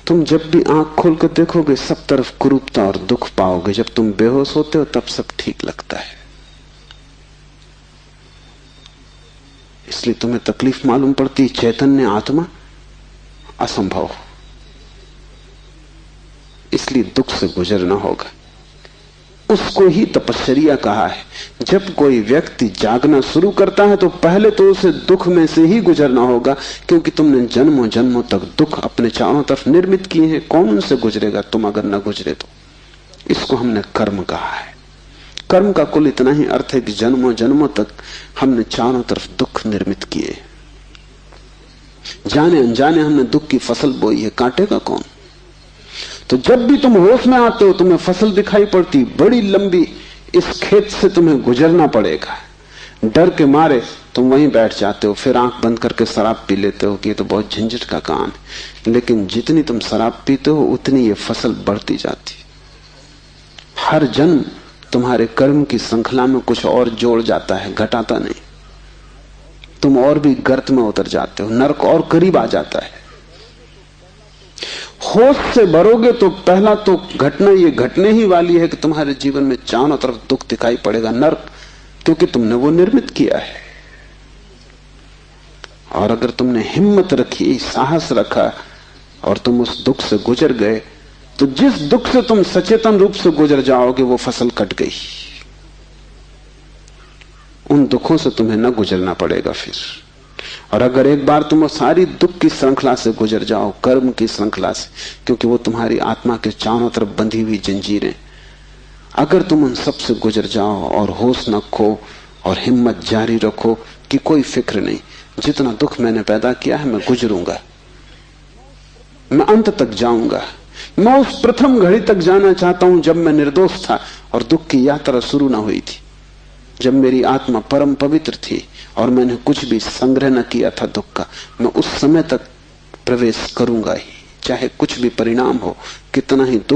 तुम जब भी आंख खोल कर देखोगे सब तरफ कुरूपता और दुख पाओगे। जब तुम बेहोश होते हो तब सब ठीक लगता है। इसलिए तुम्हें तकलीफ मालूम पड़ती, चैतन्य आत्मा असंभव, इसलिए दुख से गुजरना होगा। उसको ही तपश्चर्या कहा है। जब कोई व्यक्ति जागना शुरू करता है तो पहले तो उसे दुख में से ही गुजरना होगा, क्योंकि तुमने जन्मों जन्मों तक दुख अपने चारों तरफ निर्मित किए हैं। कौन उनसे गुजरेगा तुम अगर न गुजरे तो? इसको हमने कर्म कहा है। कर्म का कुल इतना ही अर्थ है कि जन्मों जन्मों तक हमने चारों तरफ दुख निर्मित किए, जाने अनजाने हमने दुख की फसल बोई है, काटेगा कौन? तो जब भी तुम होश में आते हो तुम्हें फसल दिखाई पड़ती बड़ी लंबी, इस खेत से तुम्हें गुजरना पड़ेगा। डर के मारे तुम वहीं बैठ जाते हो, फिर आंख बंद करके शराब पी लेते हो कि ये तो बहुत झंझट का काम है। लेकिन जितनी तुम शराब पीते हो उतनी ये फसल बढ़ती जाती। हर जन्म तुम्हारे कर्म की श्रृंखला में कुछ और जोड़ जाता है, घटाता नहीं। तुम और भी गर्त में उतर जाते हो, नरक और करीब आ जाता है। होश से भरोगे तो पहला तो घटना ये घटने ही वाली है कि तुम्हारे जीवन में चारों तरफ दुख दिखाई पड़ेगा, नरक, क्योंकि तुमने वो निर्मित किया है। और अगर तुमने हिम्मत रखी, साहस रखा और तुम उस दुख से गुजर गए, तो जिस दुख से तुम सचेतन रूप से गुजर जाओगे वो फसल कट गई। उन दुखों से तुम्हें न गुजरना पड़ेगा फिर। और अगर एक बार तुम सारी दुख की श्रृंखला से गुजर जाओ, कर्म की श्रृंखला से, क्योंकि वो तुम्हारी आत्मा के चारों तरफ बंधी हुई जंजीरें, अगर तुम उन सब से गुजर जाओ और होश न खो और हिम्मत जारी रखो कि कोई फिक्र नहीं, जितना दुख मैंने पैदा किया है मैं गुजरूंगा, मैं अंत तक जाऊंगा। मैं उस प्रथम घड़ी तक जाना चाहता हूं जब मैं निर्दोष था और दुख की यात्रा शुरू ना हुई थी, जब मेरी आत्मा परम पवित्र थी और मैंने कुछ भी संग्रह न किया था दुख का। मैं उस समय तक प्रवेश करूंगा ही, चाहे कुछ भी परिणाम हो, कितना ही दुख